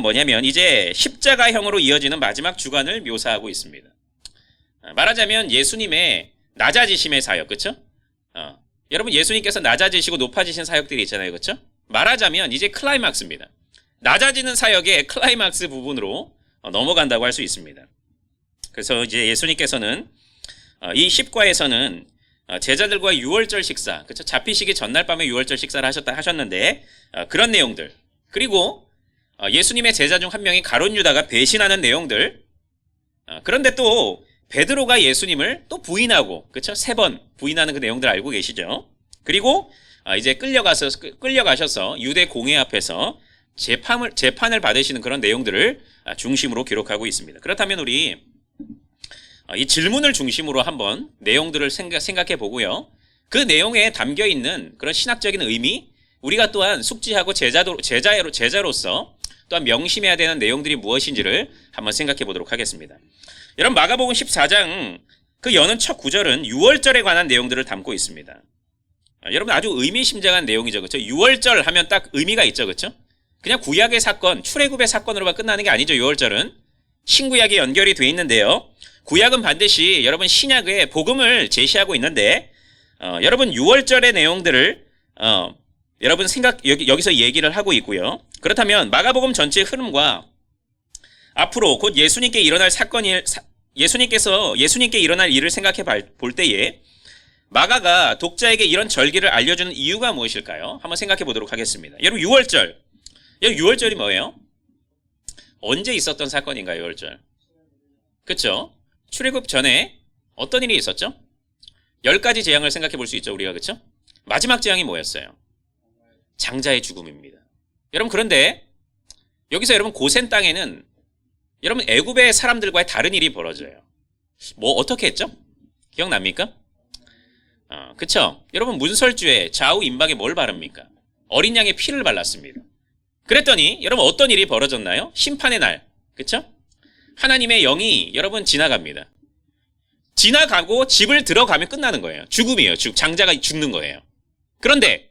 뭐냐면 이제 십자가형으로 이어지는 마지막 주간을 묘사하고 있습니다. 말하자면 예수님의 낮아지심의 사역, 그쵸? 여러분 예수님께서 낮아지시고 높아지신 사역들이 있잖아요, 그쵸? 말하자면 이제 클라이막스입니다. 낮아지는 사역의 클라이막스 부분으로 넘어간다고 할 수 있습니다. 그래서 이제 예수님께서는 이 10과에서는 제자들과 유월절 식사, 그쵸? 잡히시기 전날 밤에 유월절 식사를 하셨는데 그런 내용들, 그리고 예수님의 제자 중 한 명이 가룟 유다가 배신하는 내용들, 그런데 또 베드로가 예수님을 또 부인하고, 그쵸? 3번 부인하는 그 내용들 알고 계시죠? 그리고 이제 끌려가셔서 유대 공회 앞에서 재판을 받으시는 그런 내용들을 중심으로 기록하고 있습니다. 그렇다면 우리 이 질문을 중심으로 한번 내용들을 생각해 보고요. 그 내용에 담겨 있는 그런 신학적인 의미, 우리가 또한 숙지하고 제자로서 또한 명심해야 되는 내용들이 무엇인지를 한번 생각해 보도록 하겠습니다. 여러분 마가복음 14장 그 여는 첫 구절은 유월절에 관한 내용들을 담고 있습니다. 여러분 아주 의미심장한 내용이죠, 그렇죠? 유월절 하면 딱 의미가 있죠, 그렇죠? 그냥 구약의 사건, 출애굽의 사건으로만 끝나는 게 아니죠. 유월절은 신구약에 연결이 돼 있는데요. 구약은 반드시 여러분 신약의 복음을 제시하고 있는데 여러분 유월절의 내용들을 여러분 여기서 얘기를 하고 있고요. 그렇다면 마가복음 전체의 흐름과 앞으로 곧 예수님께 일어날 예수님께 일어날 일을 생각해 볼 때에 마가가 독자에게 이런 절기를 알려주는 이유가 무엇일까요? 한번 생각해 보도록 하겠습니다. 여러분 유월절, 유월절이 뭐예요? 언제 있었던 사건인가요? 유월절, 그렇죠? 출애굽 전에 어떤 일이 있었죠? 10가지 재앙을 생각해 볼 수 있죠, 우리가, 그렇죠? 마지막 재앙이 뭐였어요? 장자의 죽음입니다. 여러분 그런데 여기서 여러분 고센 땅에는 여러분 애굽의 사람들과의 다른 일이 벌어져요. 뭐 어떻게 했죠? 기억납니까? 그쵸? 여러분 문설주에 좌우 임박에 뭘 바릅니까? 어린 양의 피를 발랐습니다. 그랬더니 여러분 어떤 일이 벌어졌나요? 심판의 날, 그쵸? 하나님의 영이 여러분 지나갑니다. 지나가고 집을 들어가면 끝나는 거예요. 죽음이에요. 장자가 죽는 거예요. 그런데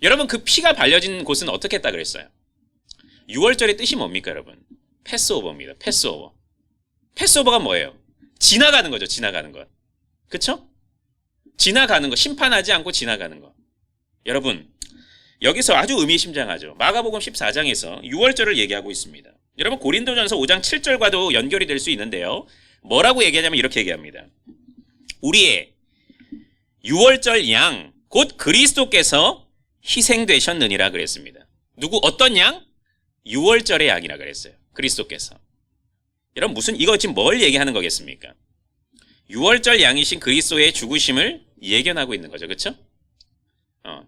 여러분 그 피가 발려진 곳은 어떻게 했다 그랬어요? 유월절의 뜻이 뭡니까 여러분? 패스오버입니다. 패스오버. 패스오버가 뭐예요? 지나가는 거죠. 지나가는 것. 그쵸? 지나가는 거. 심판하지 않고 지나가는 거. 여러분 여기서 아주 의미심장하죠. 마가복음 14장에서 유월절을 얘기하고 있습니다. 여러분 고린도전서 5장 7절과도 연결이 될 수 있는데요. 뭐라고 얘기하냐면 이렇게 얘기합니다. 우리의 유월절 양 곧 그리스도께서 희생되셨느니라 그랬습니다. 누구 어떤 양? 유월절의 양이라 그랬어요. 그리스도께서. 여러분 이거 지금 뭘 얘기하는 거겠습니까? 유월절 양이신 그리스도의 죽으심을 예견하고 있는 거죠. 그렇죠?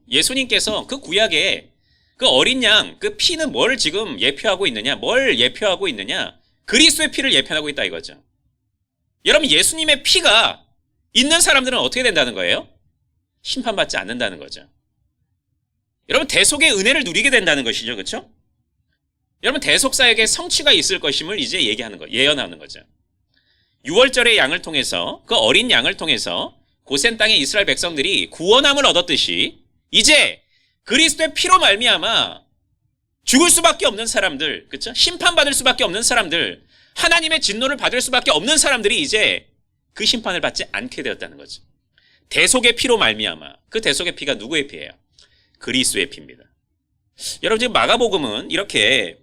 예수님께서 그 구약에 그 어린 양, 그 피는 뭘 지금 예표하고 있느냐? 뭘 예표하고 있느냐? 그리스도의 피를 예표하고 있다 이거죠. 여러분 예수님의 피가 있는 사람들은 어떻게 된다는 거예요? 심판받지 않는다는 거죠. 여러분 대속의 은혜를 누리게 된다는 것이죠. 그렇죠? 여러분 대속사역의 성취가 있을 것임을 이제 예언하는 거죠. 유월절의 양을 통해서 그 어린 양을 통해서 고센 땅의 이스라엘 백성들이 구원함을 얻었듯이 이제 그리스도의 피로 말미암아 죽을 수밖에 없는 사람들, 그렇죠? 심판받을 수밖에 없는 사람들, 하나님의 진노를 받을 수밖에 없는 사람들이 이제 그 심판을 받지 않게 되었다는 거죠. 대속의 피로 말미암아. 그 대속의 피가 누구의 피예요? 그리스도의 피입니다. 여러분 지금 마가복음은 이렇게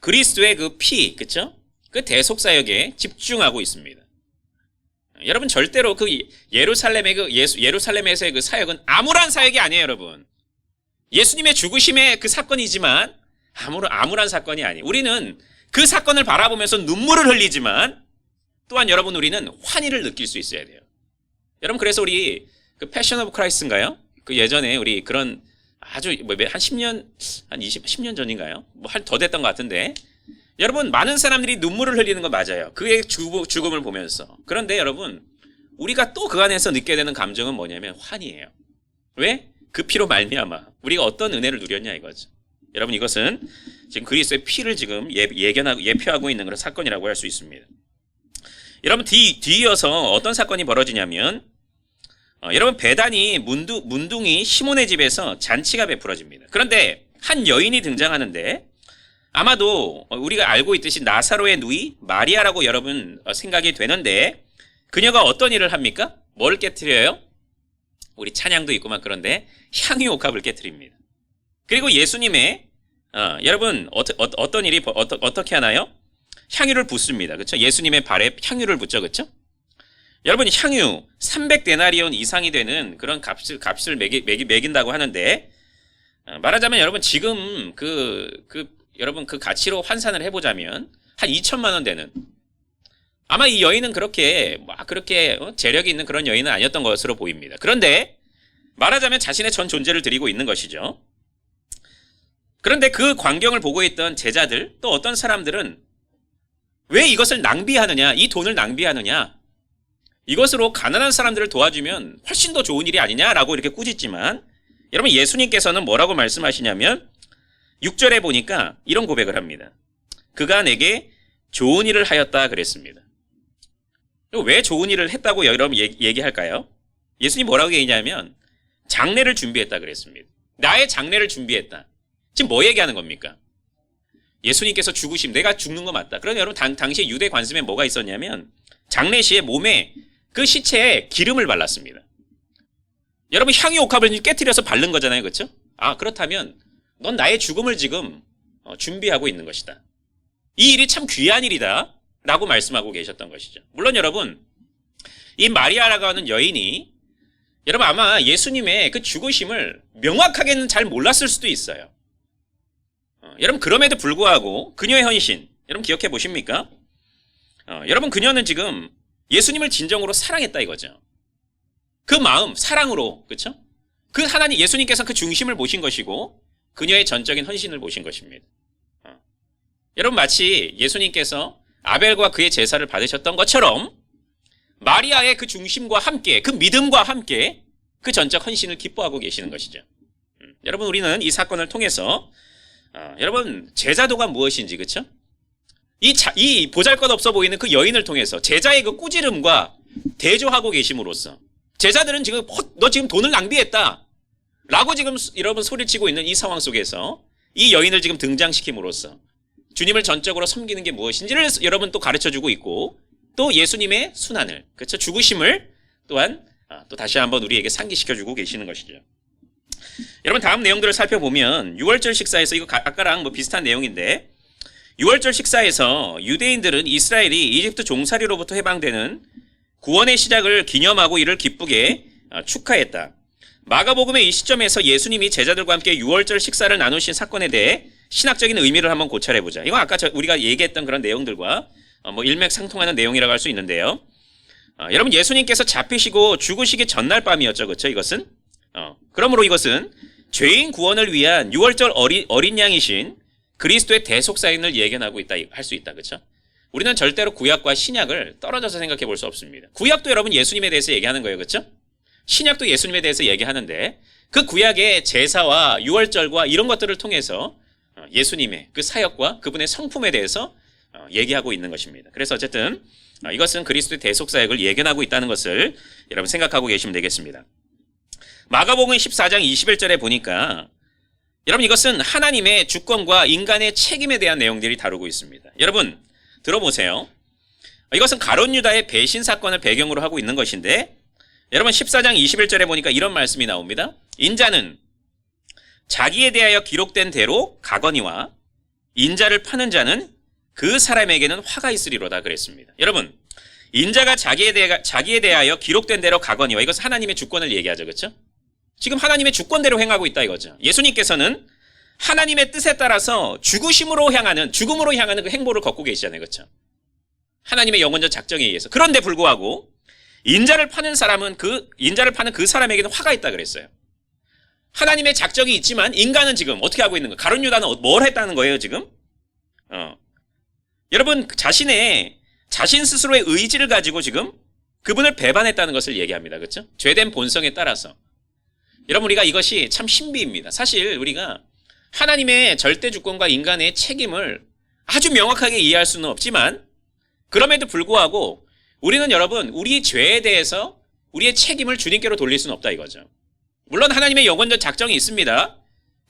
그리스도의 그 피, 그렇죠? 그 대속 사역에 집중하고 있습니다. 여러분 절대로 그 예루살렘에서의 그 사역은 암울한 사역이 아니에요, 여러분. 예수님의 죽으심의 그 사건이지만 암울한 사건이 아니에요. 우리는 그 사건을 바라보면서 눈물을 흘리지만 또한 여러분 우리는 환희를 느낄 수 있어야 돼요. 여러분 그래서 우리 그 패션 오브 크라이스트인가요? 그 예전에 우리 그런 아주 한 10년, 한 10년 전인가요? 뭐 더 됐던 것 같은데 여러분 많은 사람들이 눈물을 흘리는 거 맞아요. 그의 죽음을 보면서. 그런데 여러분 우리가 또 그 안에서 느껴야 되는 감정은 뭐냐면 환희예요. 왜? 그 피로 말미암아 우리가 어떤 은혜를 누렸냐 이거죠. 여러분 이것은 지금 그리스도의 피를 지금 예표하고 있는 그런 사건이라고 할 수 있습니다. 여러분 뒤이어서 어떤 사건이 벌어지냐면 여러분 배단이 문둥이 시몬의 집에서 잔치가 베풀어집니다. 그런데 한 여인이 등장하는데 아마도 우리가 알고 있듯이 나사로의 누이 마리아라고 여러분 생각이 되는데 그녀가 어떤 일을 합니까? 뭘 깨트려요? 우리 찬양도 있고만 그런데 향유 옥합을 깨트립니다. 그리고 예수님의 여러분 어떤 일이 어떻게 하나요? 향유를 붓습니다. 그렇죠? 예수님의 발에 향유를 붓죠. 그렇죠? 여러분 향유 300데나리온 이상이 되는 그런 값을 매긴다고 하는데 말하자면 여러분 지금 여러분 그 가치로 환산을 해보자면 한 2천만 원 되는 아마 이 여인은 그렇게 재력이 있는 그런 여인은 아니었던 것으로 보입니다. 그런데 말하자면 자신의 전 존재를 드리고 있는 것이죠. 그런데 그 광경을 보고 있던 제자들 또 어떤 사람들은 왜 이것을 낭비하느냐, 이 돈을 낭비하느냐, 이것으로 가난한 사람들을 도와주면 훨씬 더 좋은 일이 아니냐라고 이렇게 꾸짖지만 여러분 예수님께서는 뭐라고 말씀하시냐면 6절에 보니까 이런 고백을 합니다. 그가 내게 좋은 일을 하였다 그랬습니다. 왜 좋은 일을 했다고 여러분 얘기할까요? 예수님 뭐라고 얘기냐면 장례를 준비했다 그랬습니다. 나의 장례를 준비했다. 지금 뭐 얘기하는 겁니까? 예수님께서 죽으심, 내가 죽는 거 맞다. 그런데 여러분 당시 유대 관습에 뭐가 있었냐면 장례 시에 몸에 그 시체에 기름을 발랐습니다. 여러분 향유 옥합을 깨트려서 바른 거잖아요. 그렇죠? 그렇다면 넌 나의 죽음을 지금 준비하고 있는 것이다. 이 일이 참 귀한 일이다 라고 말씀하고 계셨던 것이죠. 물론 여러분 이 마리아라고 하는 여인이 여러분 아마 예수님의 그 죽으심을 명확하게는 잘 몰랐을 수도 있어요. 여러분 그럼에도 불구하고 그녀의 헌신 여러분 기억해 보십니까? 여러분 그녀는 지금 예수님을 진정으로 사랑했다 이거죠. 그 마음 사랑으로 그렇죠? 그 하나님 예수님께서 그 중심을 보신 것이고 그녀의 전적인 헌신을 보신 것입니다. 여러분 마치 예수님께서 아벨과 그의 제사를 받으셨던 것처럼 마리아의 그 중심과 함께 그 믿음과 함께 그 전적 헌신을 기뻐하고 계시는 것이죠. 여러분 우리는 이 사건을 통해서 여러분 제자도가 무엇인지 그렇죠? 이 보잘것없어 보이는 그 여인을 통해서 제자의 그 꾸지름과 대조하고 계심으로써 제자들은 지금 너 지금 돈을 낭비했다 라고 지금 여러분 소리치고 있는 이 상황 속에서 이 여인을 지금 등장시킴으로써 주님을 전적으로 섬기는 게 무엇인지를 여러분 또 가르쳐주고 있고 또 예수님의 순환을 그렇죠? 죽으심을 또한 또 다시 한번 우리에게 상기시켜주고 계시는 것이죠. 여러분 다음 내용들을 살펴보면 6월절 식사에서 이거 아까랑 비슷한 내용인데 6월절 식사에서 유대인들은 이스라엘이 이집트 종살이로부터 해방되는 구원의 시작을 기념하고 이를 기쁘게 축하했다. 마가복음의 이 시점에서 예수님이 제자들과 함께 6월절 식사를 나누신 사건에 대해 신학적인 의미를 한번 고찰해보자. 이건 아까 우리가 얘기했던 그런 내용들과 일맥상통하는 내용이라고 할 수 있는데요. 여러분 예수님께서 잡히시고 죽으시기 전날 밤이었죠. 그렇죠? 이것은 그러므로 이것은 죄인 구원을 위한 6월절 어린 양이신 그리스도의 대속사인을 예견하고 있다 할 수 있다. 그렇죠? 우리는 절대로 구약과 신약을 떨어져서 생각해 볼 수 없습니다. 구약도 여러분 예수님에 대해서 얘기하는 거예요. 그렇죠? 신약도 예수님에 대해서 얘기하는데 그 구약의 제사와 6월절과 이런 것들을 통해서 예수님의 그 사역과 그분의 성품에 대해서 얘기하고 있는 것입니다. 그래서 어쨌든 이것은 그리스도의 대속사역을 예견하고 있다는 것을 여러분 생각하고 계시면 되겠습니다. 마가복음 14장 21절에 보니까 여러분 이것은 하나님의 주권과 인간의 책임에 대한 내용들이 다루고 있습니다. 여러분 들어보세요. 이것은 가룟 유다의 배신 사건을 배경으로 하고 있는 것인데 여러분 14장 21절에 보니까 이런 말씀이 나옵니다. 인자는 자기에 대하여 기록된 대로 가거니와 인자를 파는 자는 그 사람에게는 화가 있으리로다 그랬습니다. 여러분 인자가 자기에 대하여 기록된 대로 가거니와 이것은 하나님의 주권을 얘기하죠. 그렇죠? 지금 하나님의 주권대로 행하고 있다 이거죠. 예수님께서는 하나님의 뜻에 따라서 죽음으로 향하는 그 행보를 걷고 계시잖아요. 그렇죠? 하나님의 영원적 작정에 의해서. 그런데 불구하고 인자를 파는 그 사람에게는 화가 있다 그랬어요. 하나님의 작정이 있지만 인간은 지금 어떻게 하고 있는 거예요? 가룟 유다는 뭘 했다는 거예요, 지금? 여러분 자신 스스로의 의지를 가지고 지금 그분을 배반했다는 것을 얘기합니다. 그렇죠? 죄된 본성에 따라서. 여러분 우리가 이것이 참 신비입니다. 사실 우리가 하나님의 절대 주권과 인간의 책임을 아주 명확하게 이해할 수는 없지만 그럼에도 불구하고 우리는 여러분 우리 죄에 대해서 우리의 책임을 주님께로 돌릴 수는 없다 이거죠. 물론 하나님의 영원적 작정이 있습니다.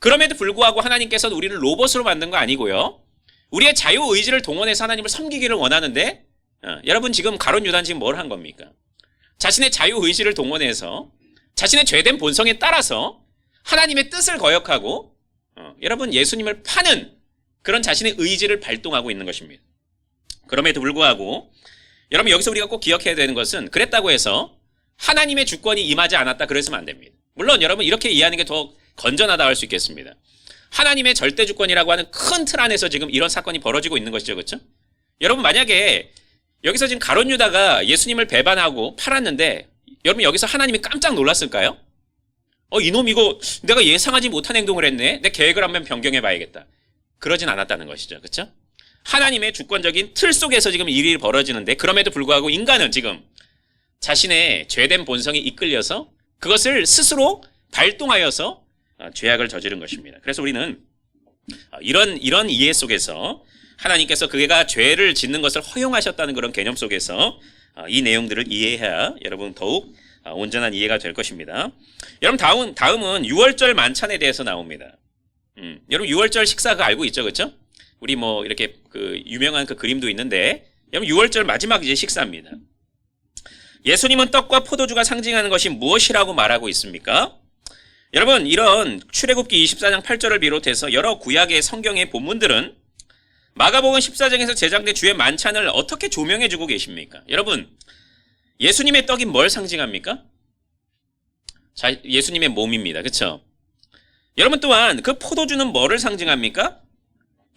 그럼에도 불구하고 하나님께서는 우리를 로봇으로 만든 거 아니고요. 우리의 자유의지를 동원해서 하나님을 섬기기를 원하는데 여러분 지금 가룟 유다는 지금 뭘 한 겁니까? 자신의 자유의지를 동원해서 자신의 죄된 본성에 따라서 하나님의 뜻을 거역하고 여러분 예수님을 파는 그런 자신의 의지를 발동하고 있는 것입니다. 그럼에도 불구하고 여러분 여기서 우리가 꼭 기억해야 되는 것은 그랬다고 해서 하나님의 주권이 임하지 않았다 그랬으면 안 됩니다. 물론 여러분 이렇게 이해하는 게 더 건전하다 할 수 있겠습니다. 하나님의 절대 주권이라고 하는 큰 틀 안에서 지금 이런 사건이 벌어지고 있는 것이죠. 그렇죠? 여러분 만약에 여기서 지금 가룟 유다가 예수님을 배반하고 팔았는데 여러분 여기서 하나님이 깜짝 놀랐을까요? 이놈 이거 내가 예상하지 못한 행동을 했네. 내 계획을 한번 변경해 봐야겠다. 그러진 않았다는 것이죠. 그렇죠? 하나님의 주권적인 틀 속에서 지금 일이 벌어지는데 그럼에도 불구하고 인간은 지금 자신의 죄된 본성이 이끌려서 그것을 스스로 발동하여서 죄악을 저지른 것입니다. 그래서 우리는 이런 이해 속에서 하나님께서 그가 죄를 짓는 것을 허용하셨다는 그런 개념 속에서 이 내용들을 이해해야 여러분 더욱 온전한 이해가 될 것입니다. 여러분 다음은 유월절 만찬에 대해서 나옵니다. 여러분 유월절 식사 그거 알고 있죠, 그렇죠? 우리 뭐 이렇게 그 유명한 그 그림도 있는데 여러분 유월절 마지막 이제 식사입니다. 예수님은 떡과 포도주가 상징하는 것이 무엇이라고 말하고 있습니까? 여러분 이런 출애굽기 24장 8절을 비롯해서 여러 구약의 성경의 본문들은 마가복음 14장에서 제작된 주의 만찬을 어떻게 조명해 주고 계십니까? 여러분 예수님의 떡이 뭘 상징합니까? 자, 예수님의 몸입니다. 그렇죠? 여러분 또한 그 포도주는 뭐를 상징합니까?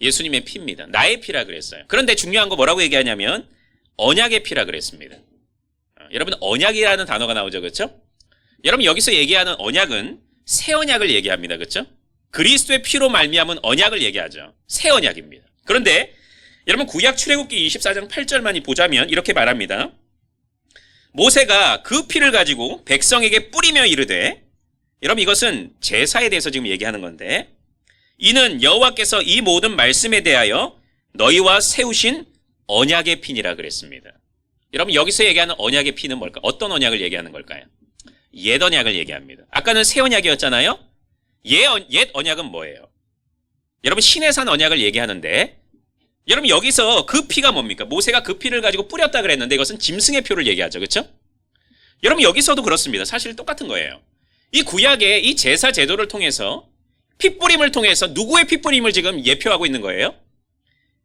예수님의 피입니다. 나의 피라 그랬어요. 그런데 중요한 거 뭐라고 얘기하냐면 언약의 피라 그랬습니다. 여러분 언약이라는 단어가 나오죠. 그렇죠? 여러분 여기서 얘기하는 언약은 새 언약을 얘기합니다. 그렇죠? 그리스도의 피로 말미암은 언약을 얘기하죠. 새 언약입니다. 그런데 여러분 구약 출애굽기 24장 8절만 보자면 이렇게 말합니다. 모세가 그 피를 가지고 백성에게 뿌리며 이르되 여러분 이것은 제사에 대해서 지금 얘기하는 건데 이는 여호와께서 이 모든 말씀에 대하여 너희와 세우신 언약의 피니라 그랬습니다. 여러분 여기서 얘기하는 언약의 피는 뭘까? 어떤 언약을 얘기하는 걸까요? 옛 언약을 얘기합니다. 아까는 새 언약이었잖아요. 옛 언약은 뭐예요? 여러분 시내산 언약을 얘기하는데 여러분 여기서 그 피가 뭡니까? 모세가 그 피를 가지고 뿌렸다 그랬는데 이것은 짐승의 표를 얘기하죠. 그렇죠? 여러분 여기서도 그렇습니다. 사실 똑같은 거예요. 이 구약의 이 제사 제도를 통해서 피뿌림을 통해서 누구의 피뿌림을 지금 예표하고 있는 거예요?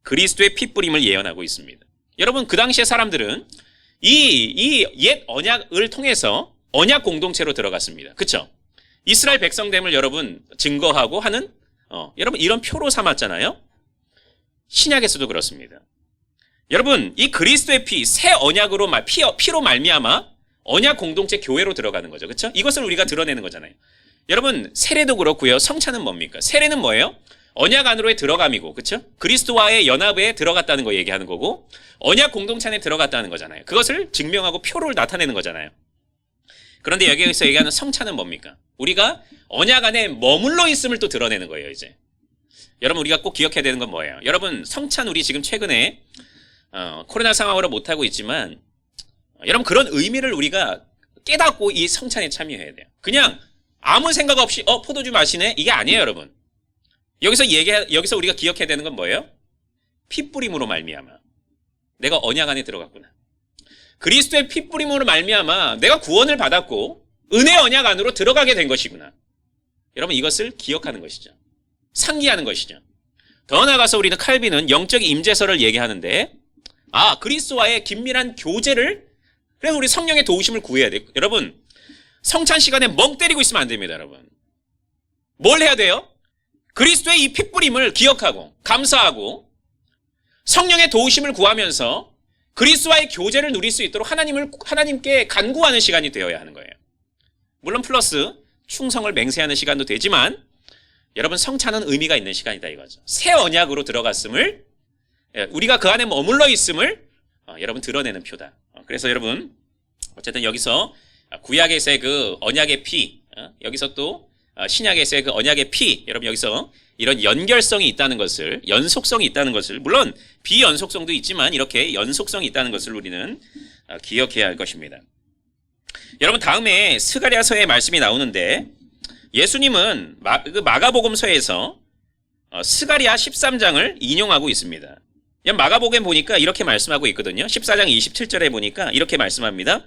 그리스도의 피뿌림을 예언하고 있습니다. 여러분 그 당시의 사람들은 이 옛 언약을 통해서 언약 공동체로 들어갔습니다. 그렇죠? 이스라엘 백성됨을 여러분 증거하고 하는 여러분 이런 표로 삼았잖아요. 신약에서도 그렇습니다. 여러분 이 그리스도의 피, 새 언약으로 피로 말미암아 언약 공동체 교회로 들어가는 거죠. 그렇죠? 이것을 우리가 드러내는 거잖아요. 여러분 세례도 그렇고요. 성찬은 뭡니까? 세례는 뭐예요? 언약 안으로의 들어감이고, 그렇죠? 그리스도와의 연합에 들어갔다는 거 얘기하는 거고 언약 공동체 안에 들어갔다는 거잖아요. 그것을 증명하고 표를 나타내는 거잖아요. 그런데 여기에서 얘기하는 성찬은 뭡니까? 우리가 언약 안에 머물러 있음을 또 드러내는 거예요. 이제 여러분 우리가 꼭 기억해야 되는 건 뭐예요? 여러분 성찬 우리 지금 최근에 코로나 상황으로 못하고 있지만 여러분 그런 의미를 우리가 깨닫고 이 성찬에 참여해야 돼요. 그냥 아무 생각 없이 포도주 마시네? 이게 아니에요. 여러분 여기서 우리가 기억해야 되는 건 뭐예요? 피뿌림으로 말미암아 내가 언약 안에 들어갔구나. 그리스도의 피뿌림으로 말미암아 내가 구원을 받았고 은혜 언약 안으로 들어가게 된 것이구나. 여러분 이것을 기억하는 것이죠. 상기하는 것이죠. 더 나아가서 우리는 칼빈은 영적 임재설을 얘기하는데 그리스도와의 긴밀한 교제를 그래서 우리 성령의 도우심을 구해야 돼요. 여러분 성찬 시간에 멍 때리고 있으면 안 됩니다. 여러분 뭘 해야 돼요? 그리스도의 이 핏뿌림을 기억하고 감사하고 성령의 도우심을 구하면서 그리스도와의 교제를 누릴 수 있도록 하나님께 간구하는 시간이 되어야 하는 거예요. 물론 플러스 충성을 맹세하는 시간도 되지만 여러분 성찬은 의미가 있는 시간이다 이거죠. 새 언약으로 들어갔음을 우리가 그 안에 머물러 있음을 여러분 드러내는 표다. 그래서 여러분 어쨌든 여기서 구약에서의 그 언약의 피 여기서 또 신약에서의 그 언약의 피 여러분 여기서 이런 연결성이 있다는 것을 연속성이 있다는 것을 물론 비연속성도 있지만 이렇게 연속성이 있다는 것을 우리는 기억해야 할 것입니다. 여러분 다음에 스가랴서의 말씀이 나오는데 예수님은 마가복음서에서 스가랴 13장을 인용하고 있습니다. 마가복음 보니까 이렇게 말씀하고 있거든요. 14장 27절에 보니까 이렇게 말씀합니다.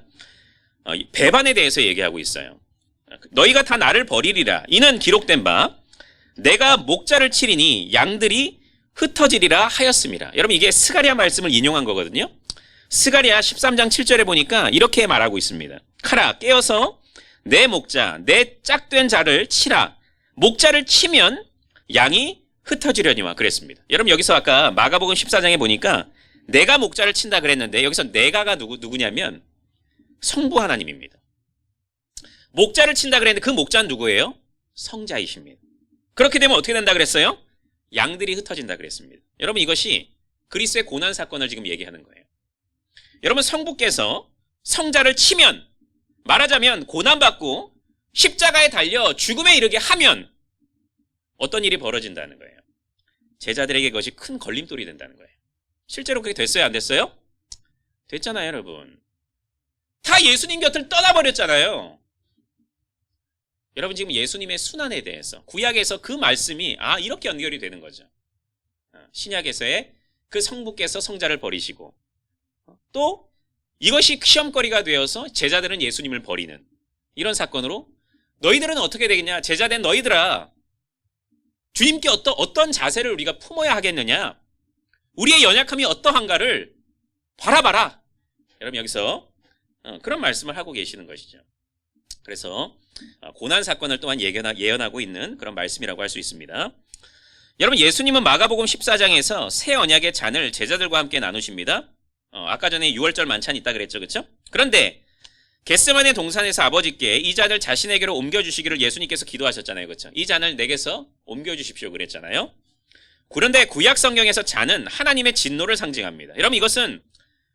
배반에 대해서 얘기하고 있어요. 너희가 다 나를 버리리라. 이는 기록된 바 내가 목자를 치리니 양들이 흩어지리라 하였습니다. 여러분 이게 스가랴 말씀을 인용한 거거든요. 스가랴 13장 7절에 보니까 이렇게 말하고 있습니다. 카라 깨어서 내 목자 내 짝된 자를 치라. 목자를 치면 양이 흩어지려니와 그랬습니다. 여러분 여기서 아까 마가복음 14장에 보니까 내가 목자를 친다 그랬는데 여기서 내가가 누구냐면 성부 하나님입니다. 목자를 친다 그랬는데 그 목자는 누구예요? 성자이십니다. 그렇게 되면 어떻게 된다 그랬어요? 양들이 흩어진다 그랬습니다. 여러분 이것이 그리스도의 고난 사건을 지금 얘기하는 거예요. 여러분 성부께서 성자를 치면 말하자면 고난받고 십자가에 달려 죽음에 이르게 하면 어떤 일이 벌어진다는 거예요. 제자들에게 그것이 큰 걸림돌이 된다는 거예요. 실제로 그렇게 됐어요? 안 됐어요? 됐잖아요, 여러분. 다 예수님 곁을 떠나버렸잖아요. 여러분 지금 예수님의 순환에 대해서 구약에서 그 말씀이 이렇게 연결이 되는 거죠. 신약에서의 그 성부께서 성자를 버리시고 또 이것이 시험거리가 되어서 제자들은 예수님을 버리는 이런 사건으로 너희들은 어떻게 되겠냐? 제자된 너희들아 주님께 어떤 자세를 우리가 품어야 하겠느냐? 우리의 연약함이 어떠한가를 바라봐라. 여러분 여기서 그런 말씀을 하고 계시는 것이죠. 그래서 고난 사건을 또한 예언하고 있는 그런 말씀이라고 할 수 있습니다. 여러분 예수님은 마가복음 14장에서 새 언약의 잔을 제자들과 함께 나누십니다. 아까 전에 6월절 만찬이 있다 그랬죠. 그렇죠? 그런데 겟세마네 동산에서 아버지께 이 잔을 자신에게로 옮겨주시기를 예수님께서 기도하셨잖아요. 그렇죠? 이 잔을 내게서 옮겨주십시오 그랬잖아요. 그런데 구약 성경에서 잔은 하나님의 진노를 상징합니다. 여러분 이것은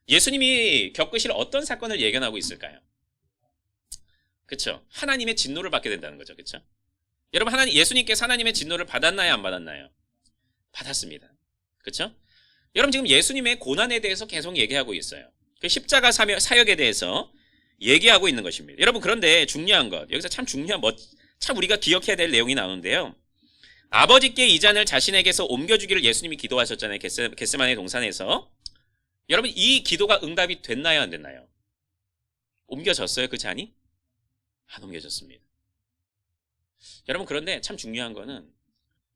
예수님이 겪으실 어떤 사건을 예견하고 있을까요? 그렇죠? 하나님의 진노를 받게 된다는 거죠. 그렇죠? 여러분 예수님께서 하나님의 진노를 받았나요? 안 받았나요? 받았습니다. 그렇죠? 여러분 지금 예수님의 고난에 대해서 계속 얘기하고 있어요. 그 십자가 사역에 대해서 얘기하고 있는 것입니다. 여러분 그런데 중요한 것 여기서 참 참 우리가 기억해야 될 내용이 나오는데요. 아버지께 이 잔을 자신에게서 옮겨주기를 예수님이 기도하셨잖아요. 겟세마네 동산에서. 여러분 이 기도가 응답이 됐나요? 안 됐나요? 옮겨졌어요? 그 잔이? 안 옮겨졌습니다. 여러분 그런데 참 중요한 거는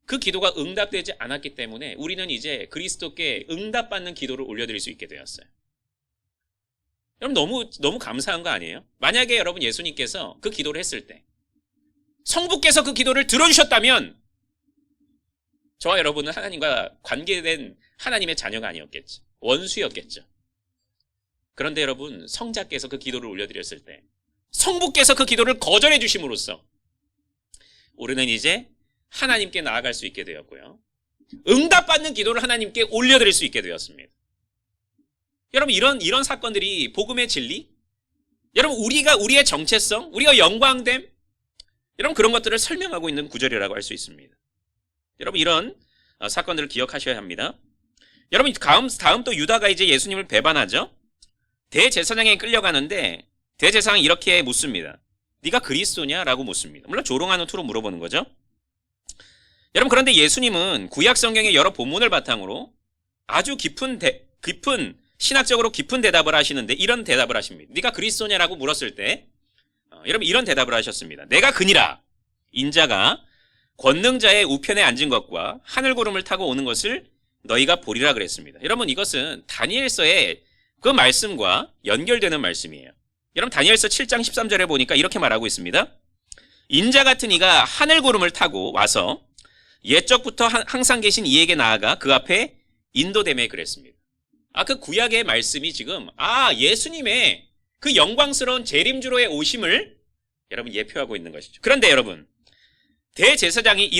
그 기도가 응답되지 않았기 때문에 우리는 이제 그리스도께 응답받는 기도를 올려드릴 수 있게 되었어요. 여러분 너무 감사한 거 아니에요? 만약에 여러분 예수님께서 그 기도를 했을 때 성부께서 그 기도를 들어주셨다면 저와 여러분은 하나님과 관계된 하나님의 자녀가 아니었겠죠. 원수였겠죠. 그런데 여러분 성자께서 그 기도를 올려드렸을 때 성부께서 그 기도를 거절해 주심으로써 우리는 이제 하나님께 나아갈 수 있게 되었고요. 응답받는 기도를 하나님께 올려드릴 수 있게 되었습니다. 여러분 이런 사건들이 복음의 진리, 여러분 우리의 정체성, 우리가 영광됨, 여러분 그런 것들을 설명하고 있는 구절이라고 할 수 있습니다. 여러분 이런 사건들을 기억하셔야 합니다. 여러분 다음 또 유다가 이제 예수님을 배반하죠. 대제사장에 끌려가는데 대제사장이 이렇게 묻습니다. 네가 그리스도냐라고 묻습니다. 물론 조롱하는 투로 물어보는 거죠. 여러분 그런데 예수님은 구약 성경의 여러 본문을 바탕으로 아주 깊은 신학적으로 깊은 대답을 하시는데 이런 대답을 하십니다. 네가 그리스도냐라고 물었을 때 여러분 이런 대답을 하셨습니다. 내가 그니라. 인자가 권능자의 우편에 앉은 것과 하늘구름을 타고 오는 것을 너희가 보리라 그랬습니다. 여러분 이것은 다니엘서의 그 말씀과 연결되는 말씀이에요. 여러분 다니엘서 7장 13절에 보니까 이렇게 말하고 있습니다. 인자 같은 이가 하늘구름을 타고 와서 옛적부터 항상 계신 이에게 나아가 그 앞에 인도됨에 그랬습니다. 그 구약의 말씀이 지금 예수님의 그 영광스러운 재림주로의 오심을 여러분 예표하고 있는 것이죠. 그런데 여러분 대제사장이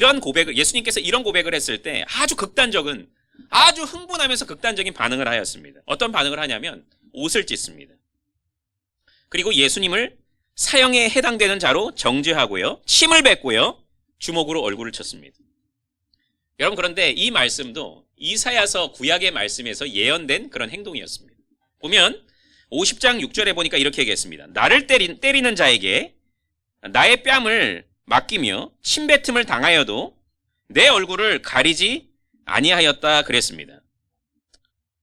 예수님께서 이런 고백을 했을 때 아주 흥분하면서 극단적인 반응을 하였습니다. 어떤 반응을 하냐면 옷을 찢습니다. 그리고 예수님을 사형에 해당되는 자로 정죄하고요. 침을 뱉고요. 주먹으로 얼굴을 쳤습니다. 여러분 그런데 이 말씀도 이사야서 구약의 말씀에서 예언된 그런 행동이었습니다. 보면 50장 6절에 보니까 이렇게 얘기했습니다. 나를 때리는 자에게 나의 뺨을 맡기며 침뱉음을 당하여도 내 얼굴을 가리지 아니하였다 그랬습니다.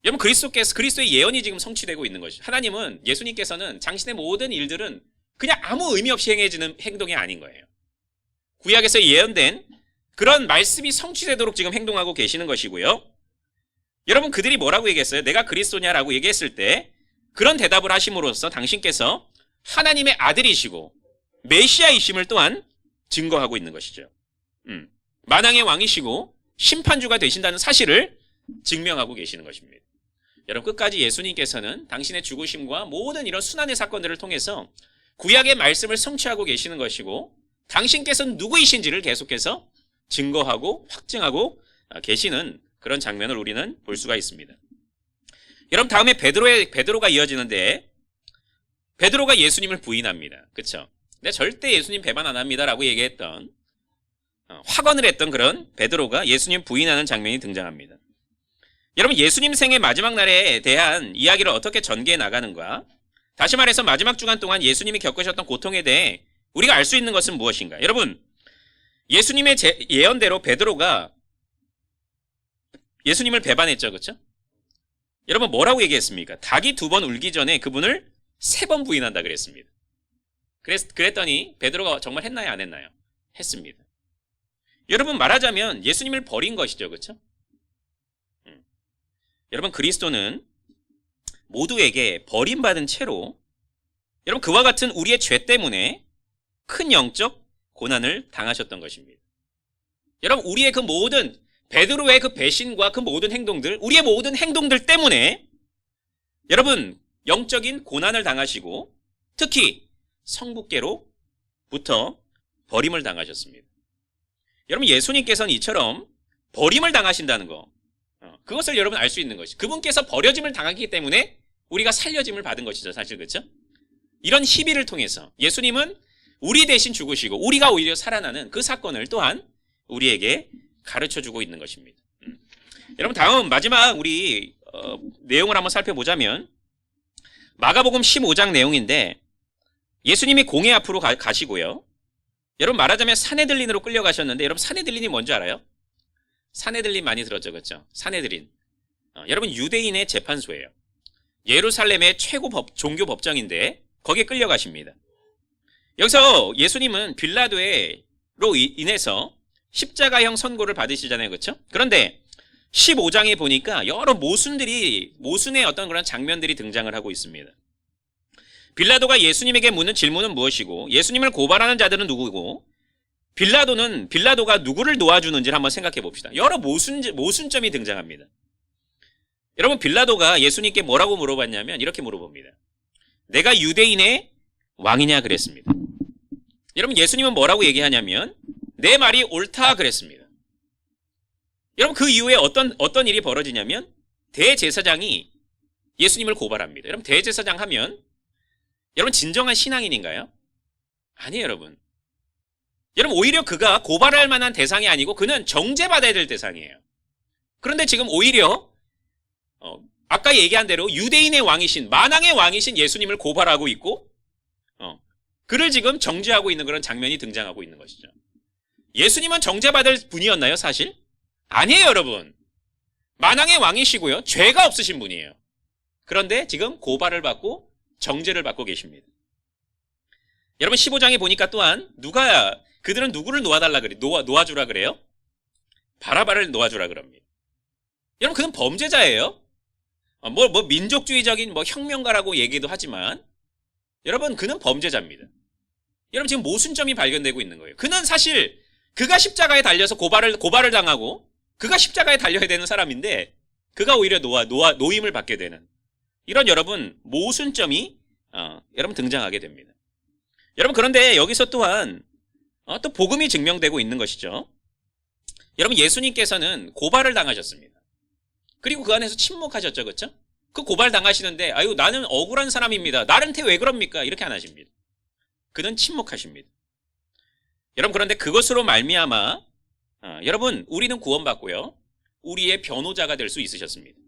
여러분 그리스도의 예언이 지금 성취되고 있는 것이죠. 하나님은 예수님께서는 당신의 모든 일들은 그냥 아무 의미 없이 행해지는 행동이 아닌 거예요. 구약에서 예언된 그런 말씀이 성취되도록 지금 행동하고 계시는 것이고요. 여러분 그들이 뭐라고 얘기했어요? 내가 그리스도냐라고 얘기했을 때 그런 대답을 하심으로써 당신께서 하나님의 아들이시고 메시아이심을 또한 증거하고 있는 것이죠. 만왕의 왕이시고 심판주가 되신다는 사실을 증명하고 계시는 것입니다. 여러분 끝까지 예수님께서는 당신의 죽으심과 모든 이런 순환의 사건들을 통해서 구약의 말씀을 성취하고 계시는 것이고 당신께서는 누구이신지를 계속해서 증거하고 확증하고 계시는 그런 장면을 우리는 볼 수가 있습니다. 여러분 다음에 베드로가 이어지는데 베드로가 예수님을 부인합니다. 그렇죠? 내가 절대 예수님 배반 안 합니다라고 얘기했던 확언을 했던 그런 베드로가 예수님 부인하는 장면이 등장합니다. 여러분 예수님 생의 마지막 날에 대한 이야기를 어떻게 전개해 나가는가? 다시 말해서 마지막 주간 동안 예수님이 겪으셨던 고통에 대해 우리가 알 수 있는 것은 무엇인가? 여러분 예수님의 예언대로 베드로가 예수님을 배반했죠. 그렇죠? 여러분 뭐라고 얘기했습니까? 닭이 2번 울기 전에 그분을 3번 부인한다 그랬습니다. 그랬더니 베드로가 정말 했나요? 안 했나요? 했습니다. 여러분 말하자면 예수님을 버린 것이죠. 그렇죠? 여러분 그리스도는 모두에게 버림받은 채로 여러분 그와 같은 우리의 죄 때문에 큰 영적 고난을 당하셨던 것입니다. 여러분 우리의 그 모든 베드로의 그 배신과 그 모든 행동들, 우리의 모든 행동들 때문에 여러분 영적인 고난을 당하시고 특히 성부께로부터 버림을 당하셨습니다. 여러분 예수님께서는 이처럼 버림을 당하신다는 거 그것을 여러분 알 수 있는 것이 그분께서 버려짐을 당하기 때문에 우리가 살려짐을 받은 것이죠. 사실 그렇죠? 이런 희비를 통해서 예수님은 우리 대신 죽으시고 우리가 오히려 살아나는 그 사건을 또한 우리에게 가르쳐주고 있는 것입니다. 여러분 다음 마지막 우리 내용을 한번 살펴보자면 마가복음 15장 내용인데 예수님이 공회 앞으로 가시고요. 여러분 말하자면 산헤들린으로 끌려가셨는데 여러분 산헤들린이 뭔지 알아요? 산헤들린 많이 들었죠. 그렇죠? 산헤들린. 여러분 유대인의 재판소예요. 예루살렘의 최고 종교 법정인데 거기에 끌려가십니다. 여기서 예수님은 빌라도로 인해서 십자가형 선고를 받으시잖아요. 그렇죠? 그런데 15장에 보니까 여러 모순의 어떤 그런 장면들이 등장을 하고 있습니다. 빌라도가 예수님에게 묻는 질문은 무엇이고 예수님을 고발하는 자들은 누구고 빌라도가 누구를 놓아주는지를 한번 생각해 봅시다. 여러 모순점이 등장합니다. 여러분 빌라도가 예수님께 뭐라고 물어봤냐면 이렇게 물어봅니다. 내가 유대인의 왕이냐 그랬습니다. 여러분 예수님은 뭐라고 얘기하냐면 내 말이 옳다 그랬습니다. 여러분 그 이후에 어떤 일이 벌어지냐면 대제사장이 예수님을 고발합니다. 여러분 대제사장 하면 여러분 진정한 신앙인인가요? 아니에요 여러분. 여러분 오히려 그가 고발할 만한 대상이 아니고 그는 정죄받아야 될 대상이에요. 그런데 지금 오히려 아까 얘기한 대로 유대인의 왕이신 만왕의 왕이신 예수님을 고발하고 있고 그를 지금 정죄하고 있는 그런 장면이 등장하고 있는 것이죠. 예수님은 정죄받을 분이었나요 사실? 아니에요 여러분. 만왕의 왕이시고요. 죄가 없으신 분이에요. 그런데 지금 고발을 받고 정죄를 받고 계십니다. 여러분 15장에 보니까 또한 그들은 누구를 놓아주라 그래요? 바라바를 놓아주라 그럽니다. 여러분 그는 범죄자예요. 민족주의적인 혁명가라고 얘기도 하지만 여러분 그는 범죄자입니다. 여러분 지금 모순점이 발견되고 있는 거예요. 그는 사실 그가 십자가에 달려서 고발을 당하고 그가 십자가에 달려야 되는 사람인데 그가 오히려 노임을 받게 되는 이런 여러분 모순점이 여러분 등장하게 됩니다. 여러분 그런데 여기서 또한 또 복음이 증명되고 있는 것이죠. 여러분 예수님께서는 고발을 당하셨습니다. 그리고 그 안에서 침묵하셨죠. 그렇죠? 그 고발 당하시는데 아유 나는 억울한 사람입니다. 나한테 왜 그럽니까? 이렇게 안 하십니다. 그는 침묵하십니다. 여러분 그런데 그것으로 말미암아 여러분 우리는 구원받고요. 우리의 변호자가 될 수 있으셨습니다.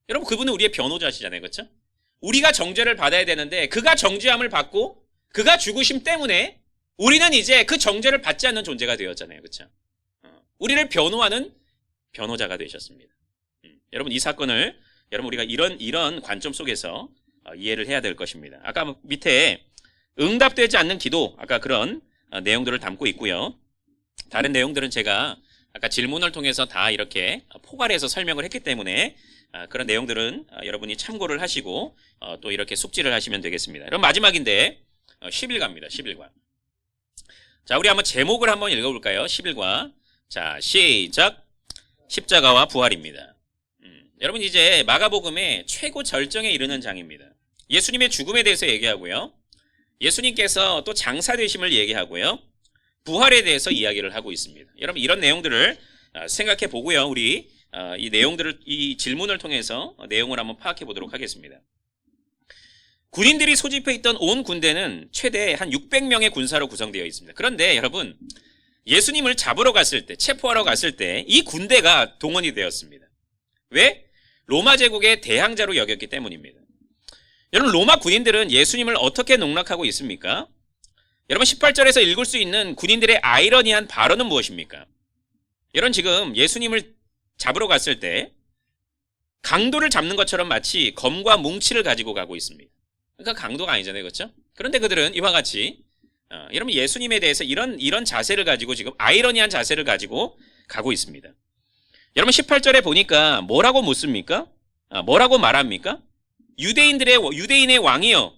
여러분 그분은 우리의 변호자시잖아요. 그렇죠? 우리가 정죄를 받아야 되는데 그가 정죄함을 받고 그가 죽으심 때문에 우리는 이제 그 정죄를 받지 않는 존재가 되었잖아요. 그렇죠? 우리를 변호하는 변호자가 되셨습니다. 여러분 이 사건을 여러분 우리가 이런 관점 속에서 이해를 해야 될 것입니다. 아까 밑에 응답되지 않는 기도 아까 그런 내용들을 담고 있고요. 다른 내용들은 제가 아까 질문을 통해서 다 이렇게 포괄해서 설명을 했기 때문에 그런 내용들은 여러분이 참고를 하시고 또 이렇게 숙지를 하시면 되겠습니다. 그럼 마지막인데 11과입니다. 11과. 자, 우리 한번 제목을 한번 읽어볼까요? 11과. 자, 시작. 십자가와 부활입니다. 여러분 이제 마가복음의 최고 절정에 이르는 장입니다. 예수님의 죽음에 대해서 얘기하고요. 예수님께서 또 장사되심을 얘기하고요. 부활에 대해서 이야기를 하고 있습니다. 여러분 이런 내용들을 생각해 보고요. 우리 이 내용들을 이 질문을 통해서 내용을 한번 파악해 보도록 하겠습니다. 군인들이 소집해 있던 온 군대는 최대 한 600명의 군사로 구성되어 있습니다. 그런데 여러분 예수님을 잡으러 갔을 때 체포하러 갔을 때 이 군대가 동원이 되었습니다. 왜? 로마 제국의 대항자로 여겼기 때문입니다. 여러분 로마 군인들은 예수님을 어떻게 농락하고 있습니까? 여러분 18절에서 읽을 수 있는 군인들의 아이러니한 발언은 무엇입니까? 여러분 지금 예수님을 잡으러 갔을 때 강도를 잡는 것처럼 마치 검과 뭉치를 가지고 가고 있습니다. 그러니까 강도가 아니잖아요. 그렇죠? 그런데 그들은 이와 같이 여러분 예수님에 대해서 이런 자세를 가지고 지금 아이러니한 자세를 가지고 가고 있습니다. 여러분 18절에 보니까 뭐라고 묻습니까? 뭐라고 말합니까? 유대인의 왕이여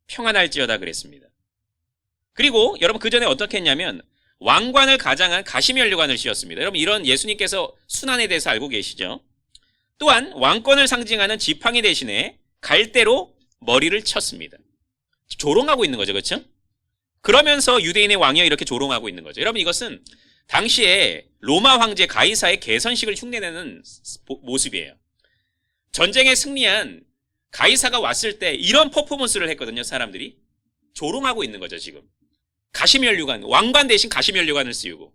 평안할지어다 그랬습니다. 그리고 여러분 그 전에 어떻게 했냐면 왕관을 가장한 가시면류관을 씌웠습니다. 여러분 이런 예수님께서 순환에 대해서 알고 계시죠? 또한 왕권을 상징하는 지팡이 대신에 갈대로 머리를 쳤습니다. 조롱하고 있는 거죠. 그렇죠? 그러면서 유대인의 왕이여 이렇게 조롱하고 있는 거죠. 여러분 이것은 당시에 로마 황제 가이사의 개선식을 흉내내는 모습이에요. 전쟁에 승리한 가이사가 왔을 때 이런 퍼포먼스를 했거든요. 사람들이 조롱하고 있는 거죠. 지금 가시면류관, 왕관 대신 가시면류관을 씌우고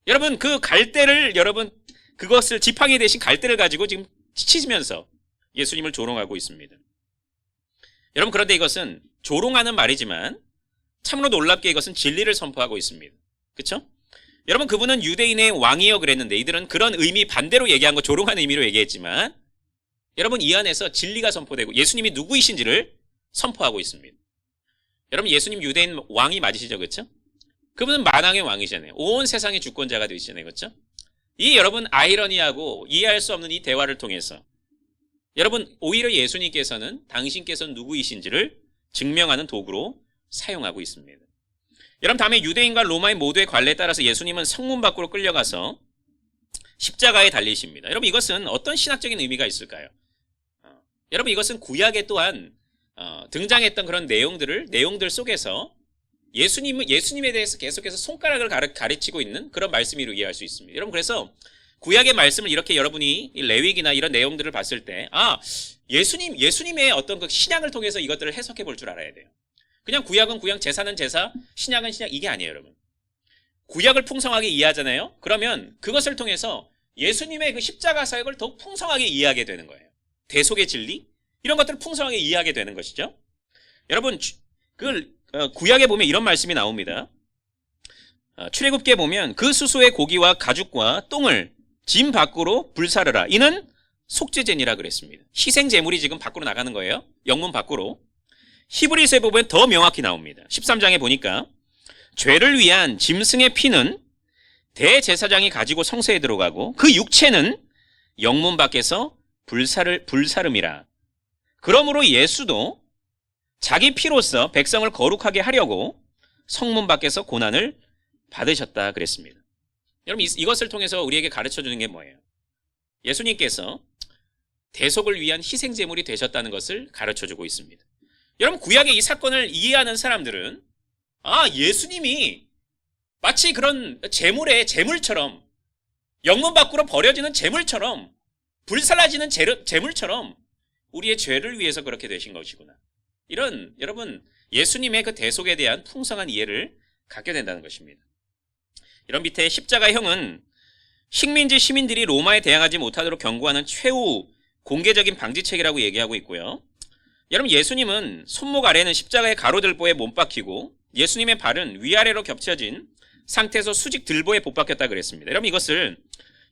여러분 그 갈대를 여러분 그것을 지팡이 대신 갈대를 가지고 지금 치면서 예수님을 조롱하고 있습니다. 여러분 그런데 이것은 조롱하는 말이지만 참으로 놀랍게 이것은 진리를 선포하고 있습니다. 그렇죠? 여러분 그분은 유대인의 왕이여 그랬는데 이들은 그런 의미 반대로 얘기한 거 조롱하는 의미로 얘기했지만 여러분 이 안에서 진리가 선포되고 예수님이 누구이신지를 선포하고 있습니다. 여러분 예수님 유대인 왕이 맞으시죠? 그렇죠? 그분은 만왕의 왕이잖아요. 온 세상의 주권자가 되시잖아요. 그렇죠? 이 여러분 아이러니하고 이해할 수 없는 이 대화를 통해서 여러분 오히려 예수님께서는 당신께서는 누구이신지를 증명하는 도구로 사용하고 있습니다. 여러분 다음에 유대인과 로마인 모두의 관례에 따라서 예수님은 성문 밖으로 끌려가서 십자가에 달리십니다. 여러분 이것은 어떤 신학적인 의미가 있을까요? 여러분 이것은 구약에 또한 등장했던 그런 내용들 속에서 예수님에 대해서 계속해서 손가락을 가르치고 있는 그런 말씀으로 이해할 수 있습니다. 여러분 그래서 구약의 말씀을 이렇게 여러분이 레위기나 이런 내용들을 봤을 때 예수님의 어떤 그 신약을 통해서 이것들을 해석해 볼 줄 알아야 돼요. 그냥 구약은 구약, 제사는 제사, 신약은 신약 이게 아니에요, 여러분. 구약을 풍성하게 이해하잖아요. 그러면 그것을 통해서 예수님의 그 십자가 사역을 더 풍성하게 이해하게 되는 거예요. 대속의 진리 이런 것들을 풍성하게 이해하게 되는 것이죠. 여러분 구약에 보면 이런 말씀이 나옵니다. 출애굽기에 보면 그 수소의 고기와 가죽과 똥을 짐 밖으로 불사르라. 이는 속죄제니라 그랬습니다. 희생제물이 지금 밖으로 나가는 거예요. 영문 밖으로. 히브리서에 보면 더 명확히 나옵니다. 13장에 보니까 죄를 위한 짐승의 피는 대제사장이 가지고 성소에 들어가고 그 육체는 영문 밖에서 불사름이라. 그러므로 예수도 자기 피로써 백성을 거룩하게 하려고 성문 밖에서 고난을 받으셨다 그랬습니다. 여러분 이것을 통해서 우리에게 가르쳐주는 게 뭐예요? 예수님께서 대속을 위한 희생제물이 되셨다는 것을 가르쳐주고 있습니다. 여러분 구약의 이 사건을 이해하는 사람들은 예수님이 마치 그런 재물처럼 영문 밖으로 버려지는 재물처럼 불살라지는 재물처럼 우리의 죄를 위해서 그렇게 되신 것이구나. 이런 여러분 예수님의 그 대속에 대한 풍성한 이해를 갖게 된다는 것입니다. 이런 밑에 십자가형은 식민지 시민들이 로마에 대항하지 못하도록 경고하는 최후 공개적인 방지책이라고 얘기하고 있고요. 여러분 예수님은 손목 아래는 십자가의 가로들보에 못 박히고 예수님의 발은 위아래로 겹쳐진 상태에서 수직 들보에 복박했다 그랬습니다. 여러분 이것을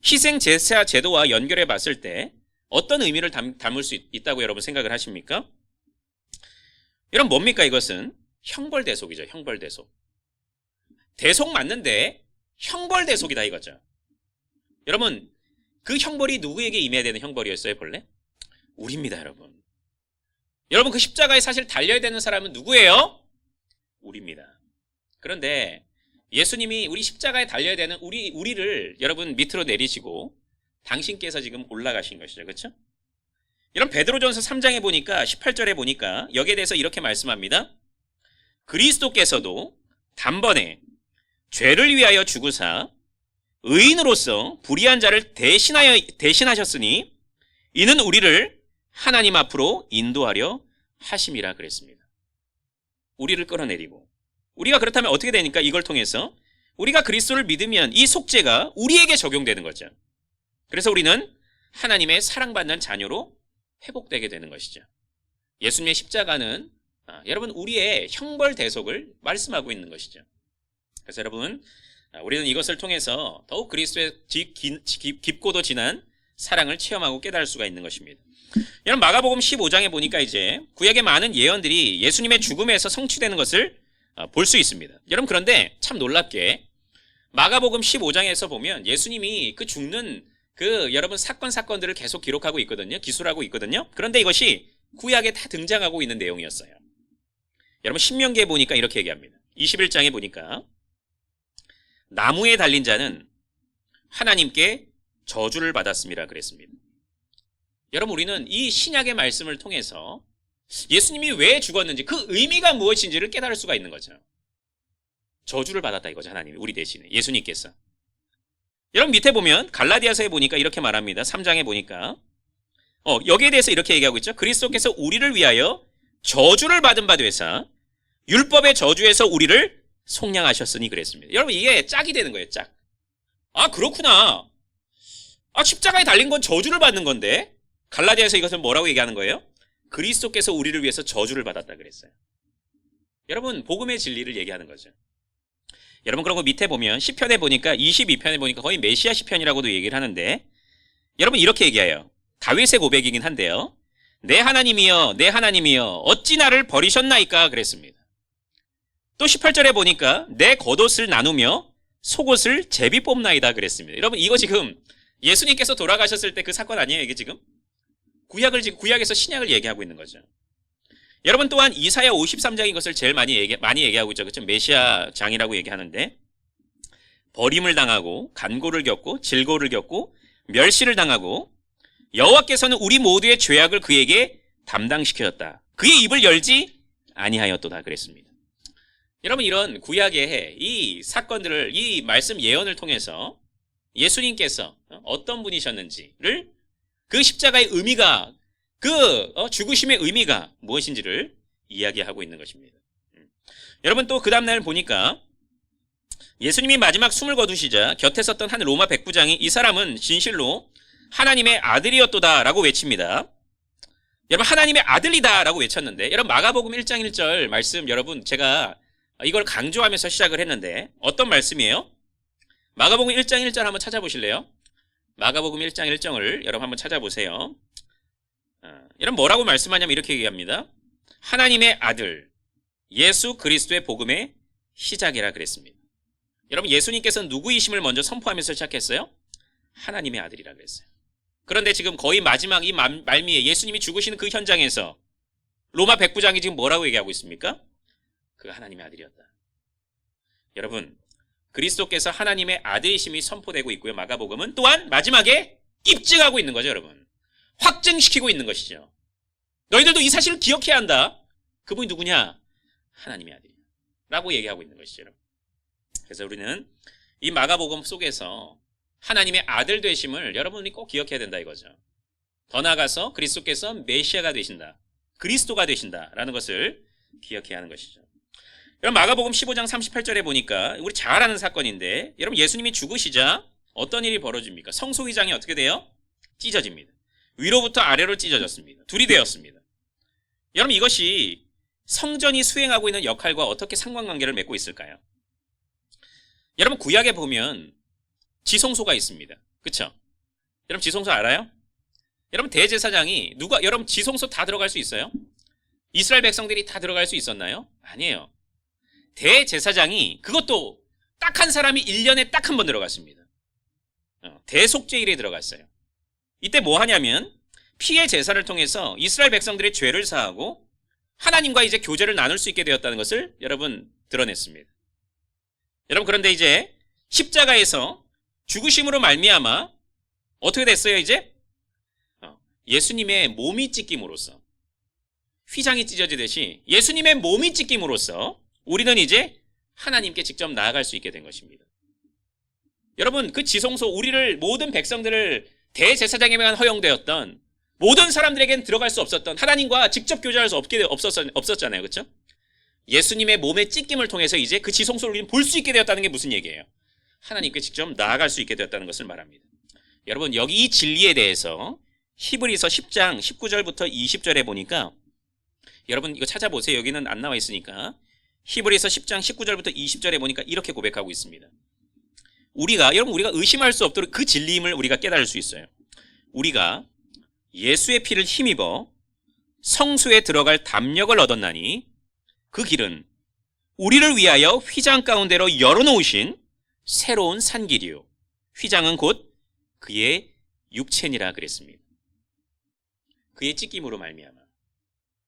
희생 제사 제도와 연결해 봤을 때 어떤 의미를 담을 수 있다고 여러분 생각을 하십니까? 여러분 뭡니까 이것은? 형벌대속이죠. 형벌대속. 대속 맞는데 형벌대속이다 이거죠. 여러분 그 형벌이 누구에게 임해야 되는 형벌이었어요 본래? 우리입니다 여러분. 여러분 그 십자가에 사실 달려야 되는 사람은 누구예요? 우리입니다. 그런데 예수님이 우리 십자가에 달려야 되는 우리를 여러분 밑으로 내리시고 당신께서 지금 올라가신 것이죠. 그렇죠? 여러분 베드로전서 3장에 보니까 18절에 보니까 여기에 대해서 이렇게 말씀합니다. 그리스도께서도 단번에 죄를 위하여 죽으사 의인으로서 불의한 자를 대신하셨으니 이는 우리를 하나님 앞으로 인도하려 하심이라 그랬습니다. 우리를 끌어내리고 우리가 그렇다면 어떻게 되니까 이걸 통해서 우리가 그리스도를 믿으면 이 속죄가 우리에게 적용되는 거죠. 그래서 우리는 하나님의 사랑받는 자녀로 회복되게 되는 것이죠. 예수님의 십자가는 여러분 우리의 형벌 대속을 말씀하고 있는 것이죠. 그래서 여러분 우리는 이것을 통해서 더욱 그리스도의 깊고도 진한 사랑을 체험하고 깨달을 수가 있는 것입니다. 여러분 마가복음 15장에 보니까 이제 구약의 많은 예언들이 예수님의 죽음에서 성취되는 것을 볼 수 있습니다. 여러분 그런데 참 놀랍게 마가복음 15장에서 보면 예수님이 그 죽는 그 여러분 사건들을 계속 기록하고 있거든요. 기술하고 있거든요. 그런데 이것이 구약에 다 등장하고 있는 내용이었어요. 여러분 신명기에 보니까 이렇게 얘기합니다. 21장에 보니까 나무에 달린 자는 하나님께 저주를 받았습니다 그랬습니다. 여러분 우리는 이 신약의 말씀을 통해서 예수님이 왜 죽었는지 그 의미가 무엇인지를 깨달을 수가 있는 거죠. 저주를 받았다 이거죠. 하나님이 우리 대신에 예수님께서. 여러분 밑에 보면 갈라디아서에 보니까 이렇게 말합니다. 3장에 보니까 여기에 대해서 이렇게 얘기하고 있죠. 그리스도께서 우리를 위하여 저주를 받은 바 되사 율법의 저주에서 우리를 속량하셨으니 그랬습니다. 여러분 이게 짝이 되는 거예요. 짝. 아 그렇구나. 십자가에 달린 건 저주를 받는 건데 갈라디아서 이것을 뭐라고 얘기하는 거예요? 그리스도께서 우리를 위해서 저주를 받았다 그랬어요. 여러분 복음의 진리를 얘기하는 거죠. 여러분 그런 거 밑에 보면 시편에 보니까 22편에 보니까 거의 메시아 시편이라고도 얘기를 하는데 여러분 이렇게 얘기해요. 다윗의 고백이긴 한데요. 내 하나님이여 내 하나님이여 어찌 나를 버리셨나이까 그랬습니다. 또 18절에 보니까 내 겉옷을 나누며 속옷을 제비 뽑나이다 그랬습니다. 여러분 이거 지금 예수님께서 돌아가셨을 때 그 사건 아니에요 이게 지금? 구약에서 신약을 얘기하고 있는 거죠. 여러분 또한 이사야 53장인 것을 제일 많이 얘기하고 있죠. 그렇죠? 메시아 장이라고 얘기하는데 버림을 당하고 간고를 겪고 질고를 겪고 멸시를 당하고 여호와께서는 우리 모두의 죄악을 그에게 담당시켰다. 그의 입을 열지 아니하였도다 그랬습니다. 여러분 이런 구약의 이 사건들을 이 말씀 예언을 통해서 예수님께서 어떤 분이셨는지를 그 십자가의 의미가 그 죽으심의 의미가 무엇인지를 이야기하고 있는 것입니다. 여러분 또 그 다음날 보니까 예수님이 마지막 숨을 거두시자 곁에 섰던 한 로마 백부장이 이 사람은 진실로 하나님의 아들이었도다 라고 외칩니다. 여러분 하나님의 아들이다 라고 외쳤는데 여러분 마가복음 1장 1절 말씀 여러분 제가 이걸 강조하면서 시작을 했는데 어떤 말씀이에요? 마가복음 1장 1절 한번 찾아보실래요? 마가복음 1장 1절을 여러분 한번 찾아보세요. 여러분 뭐라고 말씀하냐면 이렇게 얘기합니다. 하나님의 아들 예수 그리스도의 복음의 시작이라 그랬습니다. 여러분 예수님께서는 누구이심을 먼저 선포하면서 시작했어요? 하나님의 아들이라 그랬어요. 그런데 지금 거의 마지막 이 말미에 예수님이 죽으시는 그 현장에서 로마 백부장이 지금 뭐라고 얘기하고 있습니까? 그가 하나님의 아들이었다. 여러분 그리스도께서 하나님의 아들이심이 선포되고 있고요. 마가복음은 또한 마지막에 입증하고 있는 거죠. 여러분 확증시키고 있는 것이죠. 너희들도 이 사실을 기억해야 한다. 그분이 누구냐? 하나님의 아들이야 라고 얘기하고 있는 것이죠. 여러분. 그래서 우리는 이 마가복음 속에서 하나님의 아들 되심을 여러분이 꼭 기억해야 된다 이거죠. 더 나아가서 그리스도께서 메시아가 되신다. 그리스도가 되신다라는 것을 기억해야 하는 것이죠. 여러분 마가복음 15장 38절에 보니까 우리 잘 아는 사건인데 여러분 예수님이 죽으시자 어떤 일이 벌어집니까? 성소휘장이 어떻게 돼요? 찢어집니다. 위로부터 아래로 찢어졌습니다. 둘이 되었습니다. 여러분 이것이 성전이 수행하고 있는 역할과 어떻게 상관관계를 맺고 있을까요? 여러분 구약에 보면 지성소가 있습니다. 그쵸? 여러분 지성소 알아요? 여러분 대제사장이 여러분 지성소 다 들어갈 수 있어요? 이스라엘 백성들이 다 들어갈 수 있었나요? 아니에요. 대제사장이 그것도 딱 한 사람이 1년에 딱 한 번 들어갔습니다. 대속죄일에 들어갔어요. 이때 뭐 하냐면 피의 제사를 통해서 이스라엘 백성들의 죄를 사하고 하나님과 이제 교제를 나눌 수 있게 되었다는 것을 여러분 드러냈습니다. 여러분 그런데 이제 십자가에서 죽으심으로 말미암아 어떻게 됐어요 이제? 예수님의 몸이 찢김으로써 휘장이 찢어지듯이 예수님의 몸이 찢김으로써 우리는 이제 하나님께 직접 나아갈 수 있게 된 것입니다. 여러분 그 지성소 우리를 모든 백성들을 대제사장에만 허용되었던 모든 사람들에게는 들어갈 수 없었던 하나님과 직접 교제할 수 없었잖아요. 그렇죠? 예수님의 몸의 찢김을 통해서 이제 그 지성소를 우리는 볼 수 있게 되었다는 게 무슨 얘기예요? 하나님께 직접 나아갈 수 있게 되었다는 것을 말합니다. 여러분 여기 이 진리에 대해서 히브리서 10장 19절부터 20절에 보니까 여러분 이거 찾아보세요. 여기는 안 나와 있으니까 히브리서 10장 19절부터 20절에 보니까 이렇게 고백하고 있습니다. 우리가 의심할 수 없도록 그 진리임을 우리가 깨달을 수 있어요. 우리가 예수의 피를 힘입어 성소에 들어갈 담력을 얻었나니 그 길은 우리를 위하여 휘장 가운데로 열어놓으신 새로운 산길이요 휘장은 곧 그의 육체니라 그랬습니다. 그의 찢김으로 말미암아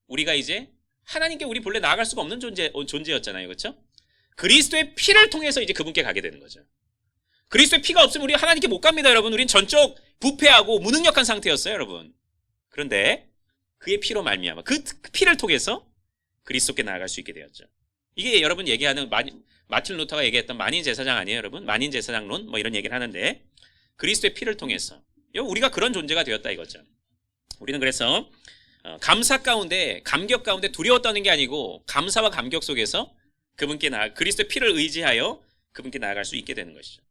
우리가 이제 하나님께 우리 본래 나아갈 수가 없는 존재였잖아요. 그렇죠? 그리스도의 피를 통해서 이제 그분께 가게 되는 거죠. 그리스도의 피가 없으면 우리 하나님께 못 갑니다. 여러분 우린 전적 부패하고 무능력한 상태였어요. 여러분 그런데 그의 피로 말미암아 그 피를 통해서 그리스도께 나아갈 수 있게 되었죠. 이게 여러분 얘기하는 마틴 루터가 얘기했던 만인 제사장 아니에요. 여러분 만인 제사장론 뭐 이런 얘기를 하는데 그리스도의 피를 통해서 우리가 그런 존재가 되었다 이거죠. 우리는 그래서 감사 가운데 감격 가운데 두려워 떠는 게 아니고 감사와 감격 속에서 그분께 그리스도의 피를 의지하여 그분께 나아갈 수 있게 되는 것이죠.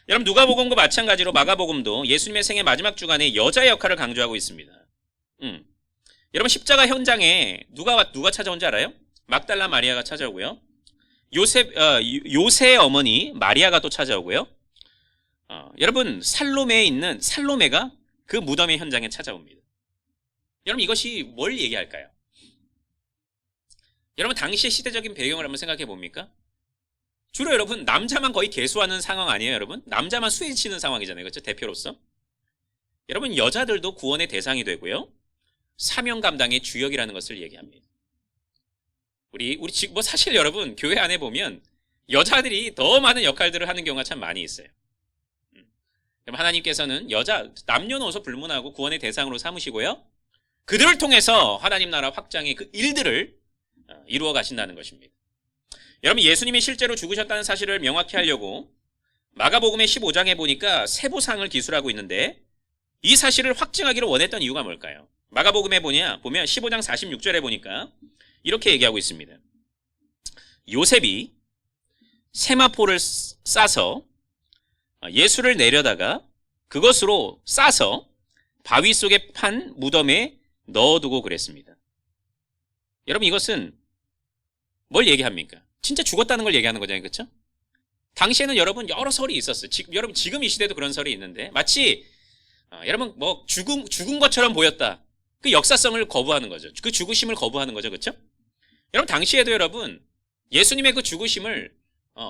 여러분 누가복음과 마찬가지로 마가복음도 예수님의 생애 마지막 주간에 여자의 역할을 강조하고 있습니다. 여러분 십자가 현장에 누가 찾아온지 알아요? 막달라 마리아가 찾아오고요. 요새의 어머니 마리아가 또 찾아오고요. 여러분 살로메에 있는 살로메가 그 무덤의 현장에 찾아옵니다. 여러분 이것이 뭘 얘기할까요? 여러분 당시의 시대적인 배경을 한번 생각해 봅니까? 주로 여러분 남자만 거의 계수하는 상황 아니에요 여러분? 남자만 수혜치는 상황이잖아요. 그렇죠? 대표로서. 여러분 여자들도 구원의 대상이 되고요. 사명 감당의 주역이라는 것을 얘기합니다. 우리 지금 뭐 사실 여러분 교회 안에 보면 여자들이 더 많은 역할들을 하는 경우가 참 많이 있어요. 그럼 하나님께서는 남녀노소 불문하고 구원의 대상으로 삼으시고요. 그들을 통해서 하나님 나라 확장의 그 일들을 이루어 가신다는 것입니다. 여러분 예수님이 실제로 죽으셨다는 사실을 명확히 하려고 마가복음의 15장에 보니까 세부상을 기술하고 있는데 이 사실을 확증하기를 원했던 이유가 뭘까요? 마가복음에 보면 15장 46절에 보니까 이렇게 얘기하고 있습니다. 요셉이 세마포를 싸서 예수를 내려다가 그것으로 싸서 바위 속에 판 무덤에 넣어두고 그랬습니다. 여러분 이것은 뭘 얘기합니까? 진짜 죽었다는 걸 얘기하는 거잖아요. 그렇죠? 당시에는 여러분 여러 설이 있었어요. 여러분 지금 이 시대도 그런 설이 있는데 마치 여러분 뭐 죽은 것처럼 보였다. 그 역사성을 거부하는 거죠. 그 죽으심을 거부하는 거죠. 그렇죠? 여러분 당시에도 여러분 예수님의 그 죽으심을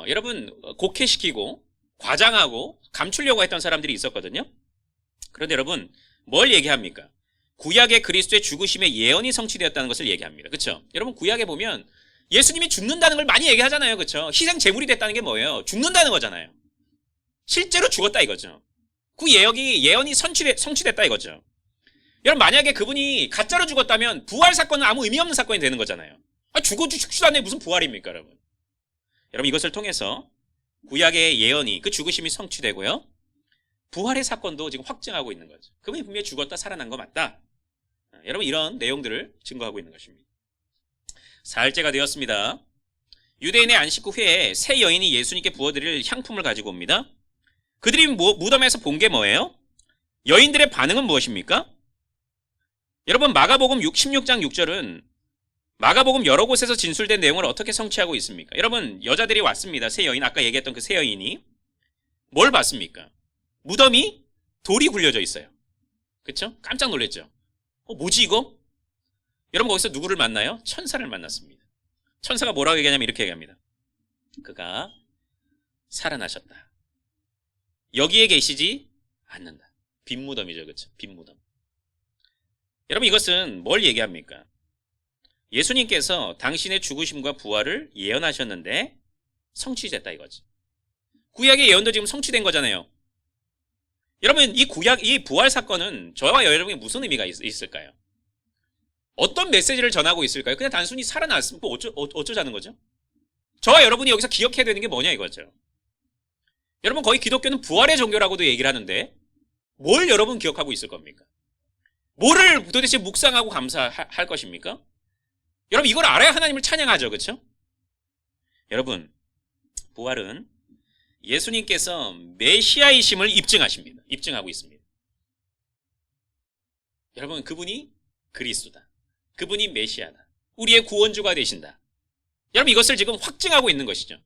여러분 곡해시키고 과장하고 감추려고 했던 사람들이 있었거든요. 그런데 여러분 뭘 얘기합니까? 구약의 그리스도의 죽으심의 예언이 성취되었다는 것을 얘기합니다. 그렇죠? 여러분 구약에 보면 예수님이 죽는다는 걸 많이 얘기하잖아요. 그렇죠? 희생 제물이 됐다는 게 뭐예요? 죽는다는 거잖아요. 실제로 죽었다 이거죠. 그 예언이 성취됐다 이거죠. 여러분 만약에 그분이 가짜로 죽었다면 부활 사건은 아무 의미 없는 사건이 되는 거잖아요. 죽지도 않네 무슨 부활입니까 여러분? 여러분 이것을 통해서 구약의 예언이 그 죽으심이 성취되고요. 부활의 사건도 지금 확증하고 있는 거죠. 그분이 분명히 죽었다 살아난 거 맞다. 여러분 이런 내용들을 증거하고 있는 것입니다. 사흘째가 되었습니다. 유대인의 안식 후 회에 세 여인이 예수님께 부어드릴 향품을 가지고 옵니다. 그들이 무덤에서 본 게 뭐예요? 여인들의 반응은 무엇입니까? 여러분 마가복음 16장 6절은 마가복음 여러 곳에서 진술된 내용을 어떻게 성취하고 있습니까? 여러분, 여자들이 왔습니다. 새 여인, 아까 얘기했던 그 새 여인이 뭘 봤습니까? 무덤이 돌이 굴려져 있어요. 그쵸? 깜짝 놀랐죠? 뭐지 이거? 여러분, 거기서 누구를 만나요? 천사를 만났습니다. 천사가 뭐라고 얘기하냐면 이렇게 얘기합니다. 그가 살아나셨다. 여기에 계시지 않는다. 빈 무덤이죠. 그쵸? 빈 무덤. 여러분, 이것은 뭘 얘기합니까? 예수님께서 당신의 죽으심과 부활을 예언하셨는데 성취됐다 이거지. 구약의 예언도 지금 성취된 거잖아요. 여러분, 이 부활 사건은 저와 여러분이 무슨 의미가 있을까요? 어떤 메시지를 전하고 있을까요? 그냥 단순히 살아났으면 어쩌자는 거죠? 저와 여러분이 여기서 기억해야 되는 게 뭐냐 이거죠. 여러분, 거의 기독교는 부활의 종교라고도 얘기를 하는데 뭘 여러분 기억하고 있을 겁니까? 뭐를 도대체 묵상하고 감사할 것입니까? 여러분, 이걸 알아야 하나님을 찬양하죠. 그렇죠? 여러분, 부활은 예수님께서 메시아이심을 입증하십니다. 입증하고 있습니다. 여러분, 그분이 그리스도다. 그분이 메시아다. 우리의 구원주가 되신다. 여러분, 이것을 지금 확증하고 있는 것이죠.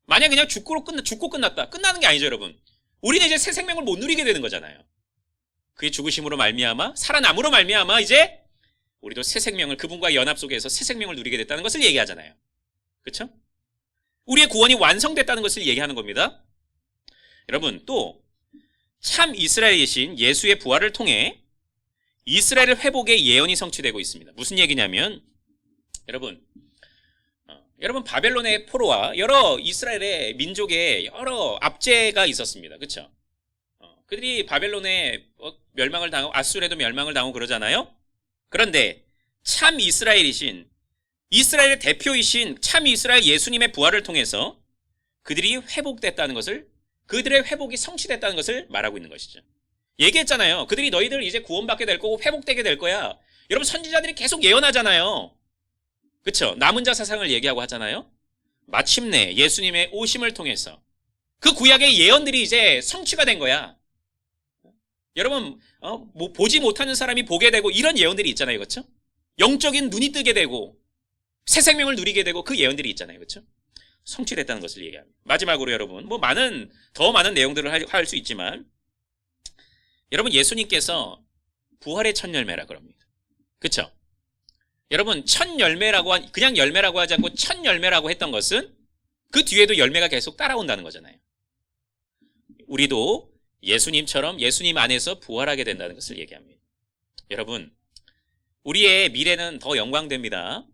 만약 그냥 죽고 끝났다. 끝나는 게 아니죠, 여러분. 우리는 이제 새 생명을 못 누리게 되는 거잖아요. 그의 죽으심으로 말미암아, 살아남으로 말미암아 이제 우리도 새 생명을, 그분과 연합 속에서 새 생명을 누리게 됐다는 것을 얘기하잖아요. 그렇죠? 우리의 구원이 완성됐다는 것을 얘기하는 겁니다. 여러분, 또 참 이스라엘이신 예수의 부활을 통해 이스라엘 회복의 예언이 성취되고 있습니다. 무슨 얘기냐면 여러분 바벨론의 포로와 여러 이스라엘의 민족의 여러 압제가 있었습니다. 그렇죠? 그들이 바벨론에 멸망을 당하고 아수르에도 멸망을 당하고 그러잖아요. 그런데 참 이스라엘이신 이스라엘의 대표이신 참 이스라엘 예수님의 부활을 통해서 그들이 회복됐다는 것을, 그들의 회복이 성취됐다는 것을 말하고 있는 것이죠. 얘기했잖아요. 그들이 너희들 이제 구원받게 될 거고 회복되게 될 거야. 여러분, 선지자들이 계속 예언하잖아요. 그렇죠? 남은 자 사상을 얘기하고 하잖아요. 마침내 예수님의 오심을 통해서 그 구약의 예언들이 이제 성취가 된 거야. 여러분, 보지 못하는 사람이 보게 되고 이런 예언들이 있잖아요. 그렇죠? 영적인 눈이 뜨게 되고 새 생명을 누리게 되고 그 예언들이 있잖아요. 그렇죠? 성취됐다는 것을 얘기합니다. 마지막으로 여러분, 더 많은 내용들을 할 수 있지만 여러분, 예수님께서 부활의 첫 열매라 그럽니다. 그렇죠? 여러분, 첫 열매라고 그냥 열매라고 하지 않고 첫 열매라고 했던 것은 그 뒤에도 열매가 계속 따라온다는 거잖아요. 우리도 예수님처럼 예수님 안에서 부활하게 된다는 것을 얘기합니다. 여러분, 우리의 미래는 더 영광됩니다.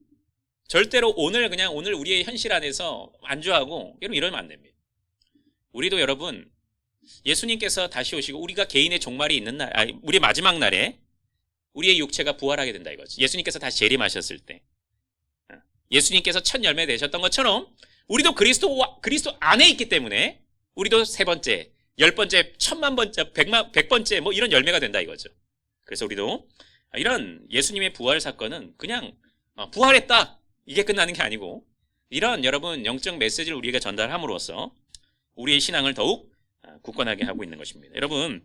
절대로 오늘 우리의 현실 안에서 안주하고 여러분 이러면 안 됩니다. 우리도 여러분, 예수님께서 다시 오시고 우리가 개인의 종말이 있는 우리 마지막 날에 우리의 육체가 부활하게 된다 이거지. 예수님께서 다시 재림하셨을 때 예수님께서 첫 열매 되셨던 것처럼 우리도 그리스도 안에 있기 때문에 우리도 3번째, 10번째, 1000만번째, 100번째 뭐 이런 열매가 된다 이거죠. 그래서 우리도 이런 예수님의 부활 사건은 그냥 부활했다 이게 끝나는 게 아니고 이런 여러분 영적 메시지를 우리에게 전달함으로써 우리의 신앙을 더욱 굳건하게 하고 있는 것입니다. 여러분,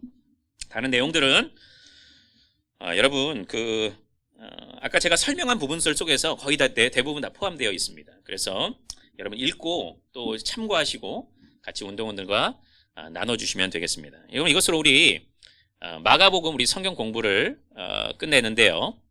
다른 내용들은 여러분 아까 제가 설명한 부분들 속에서 거의 대부분 다 포함되어 있습니다. 그래서 여러분 읽고 또 참고하시고 같이 운동원들과 나눠주시면 되겠습니다. 여러분, 이것으로 우리 마가복음 우리 성경 공부를 끝내는데요.